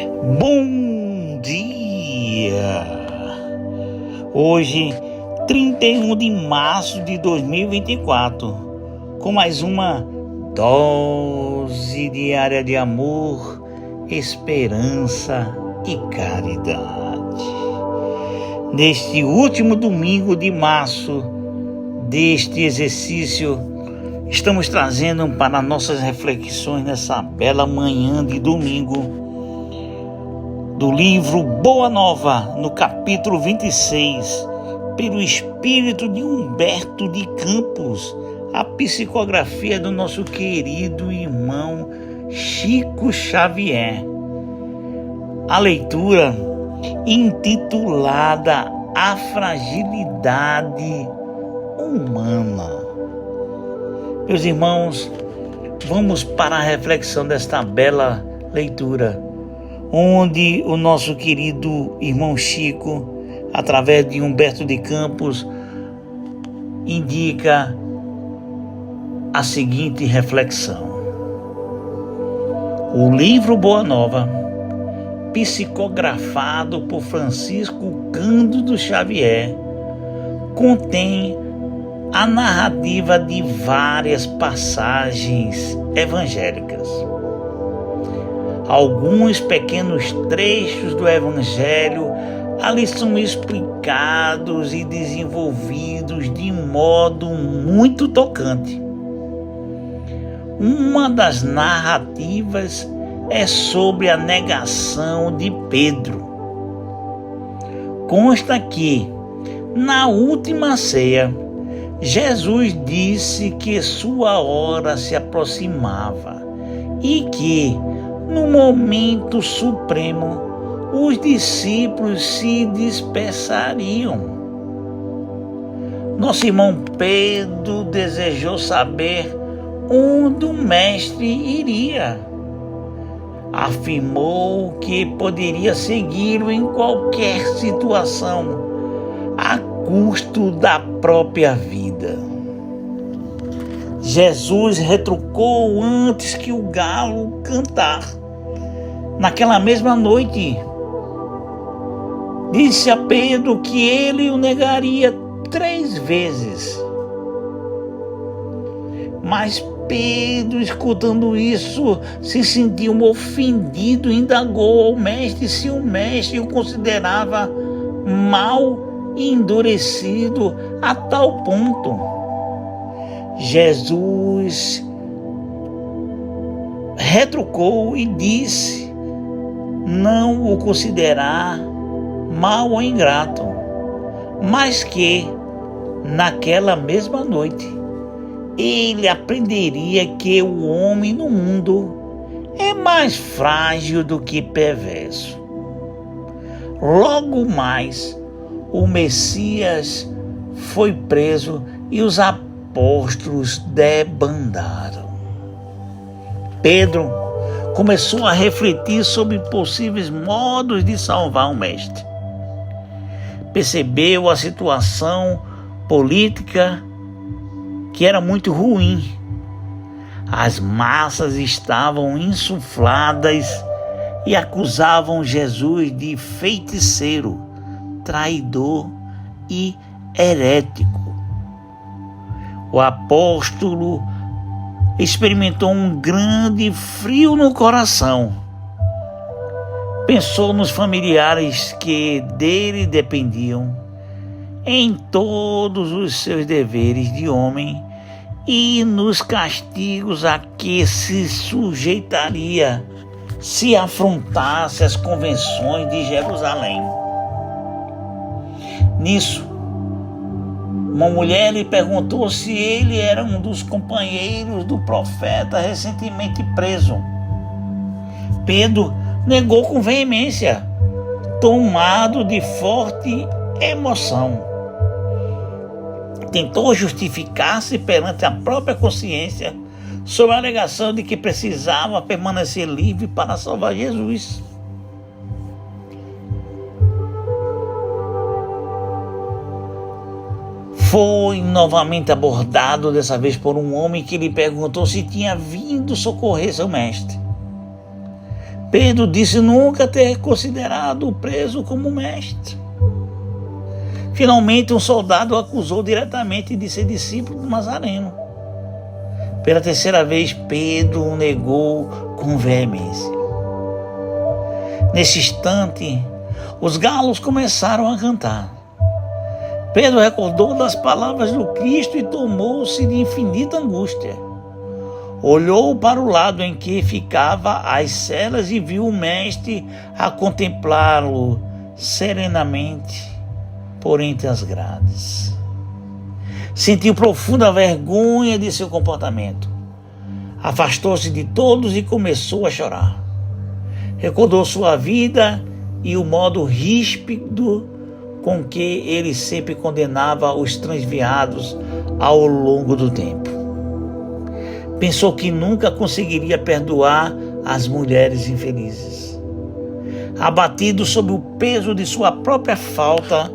Bom dia! Hoje, 31 de março de 2024, com mais uma dose diária de amor, esperança e caridade. Neste último domingo de março deste exercício, estamos trazendo para nossas reflexões nessa bela manhã de domingo do livro Boa Nova, no capítulo 26, pelo espírito de Humberto de Campos, a psicografia do nosso querido irmão Chico Xavier. A leitura intitulada A Fragilidade Humana. Meus irmãos, vamos para a reflexão desta bela leitura, onde o nosso querido irmão Chico, através de Humberto de Campos, indica a seguinte reflexão. O livro Boa Nova, psicografado por Francisco Cândido Xavier, contém a narrativa de várias passagens evangélicas. Alguns pequenos trechos do Evangelho ali são explicados e desenvolvidos de modo muito tocante. Uma das narrativas é sobre a negação de Pedro. Consta que, na última ceia, Jesus disse que sua hora se aproximava e que, no momento supremo, os discípulos se dispersariam. Nosso irmão Pedro desejou saber onde o mestre iria. Afirmou que poderia segui-lo em qualquer situação, a custo da própria vida. Jesus retrucou antes que o galo cantar. Naquela mesma noite, disse a Pedro que ele o negaria 3 vezes. Mas Pedro, escutando isso, se sentiu ofendido e indagou ao mestre se o mestre o considerava mau e endurecido a tal ponto. Jesus retrucou e disse não o considerar mau ou ingrato, mas que, naquela mesma noite, ele aprenderia que o homem no mundo é mais frágil do que perverso. Logo mais, o Messias foi preso e os apóstolos debandaram. Pedro começou a refletir sobre possíveis modos de salvar o mestre. Percebeu a situação política que era muito ruim. As massas estavam insufladas e acusavam Jesus de feiticeiro, traidor e herético. O apóstolo experimentou um grande frio no coração. Pensou nos familiares que dele dependiam, em todos os seus deveres de homem e nos castigos a que se sujeitaria se afrontasse as convenções de Jerusalém. Nisso, uma mulher lhe perguntou se ele era um dos companheiros do profeta recentemente preso. Pedro negou com veemência, tomado de forte emoção. Tentou justificar-se perante a própria consciência sob a alegação de que precisava permanecer livre para salvar Jesus. Foi novamente abordado, dessa vez por um homem que lhe perguntou se tinha vindo socorrer seu mestre. Pedro disse nunca ter considerado o preso como mestre. Finalmente, um soldado o acusou diretamente de ser discípulo do Nazareno. Pela terceira vez, Pedro o negou com veemência. Nesse instante, os galos começaram a cantar. Pedro recordou das palavras do Cristo e tomou-se de infinita angústia. Olhou para o lado em que ficava as celas e viu o mestre a contemplá-lo serenamente por entre as grades. Sentiu profunda vergonha de seu comportamento. Afastou-se de todos e começou a chorar. Recordou sua vida e o modo ríspido com que ele sempre condenava os transviados ao longo do tempo. Pensou que nunca conseguiria perdoar as mulheres infelizes. Abatido sob o peso de sua própria falta,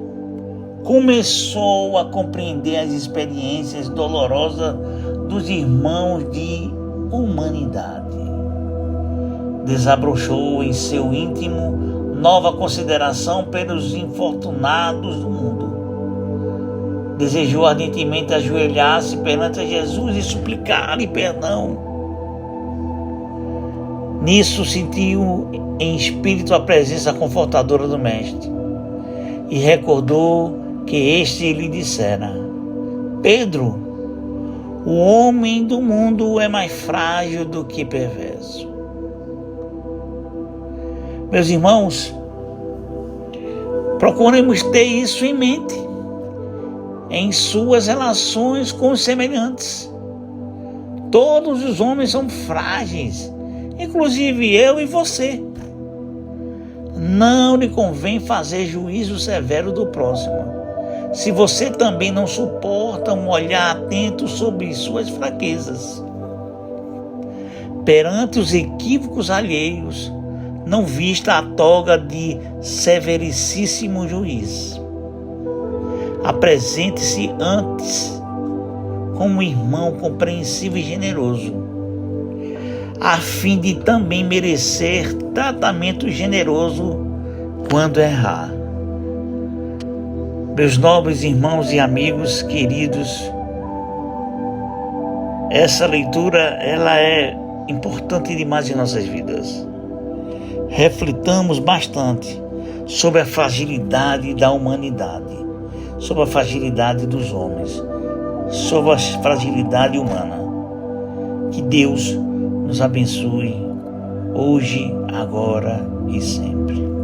começou a compreender as experiências dolorosas dos irmãos de humanidade. Desabrochou em seu íntimo nova consideração pelos infortunados do mundo. Desejou ardentemente ajoelhar-se perante Jesus e suplicar-lhe perdão. Nisso sentiu em espírito a presença confortadora do Mestre e recordou que este lhe dissera: Pedro, o homem do mundo é mais frágil do que perverso. Meus irmãos, procuremos ter isso em mente em suas relações com os semelhantes. Todos os homens são frágeis, inclusive eu e você. Não lhe convém fazer juízo severo do próximo, se você também não suporta um olhar atento sobre suas fraquezas. Perante os equívocos alheios, não vista a toga de severicíssimo juiz. Apresente-se antes como um irmão compreensivo e generoso, a fim de também merecer tratamento generoso quando errar. Meus nobres irmãos e amigos queridos, essa leitura ela é importante demais em nossas vidas. Reflitamos bastante sobre a fragilidade da humanidade, sobre a fragilidade dos homens, sobre a fragilidade humana. Que Deus nos abençoe hoje, agora e sempre.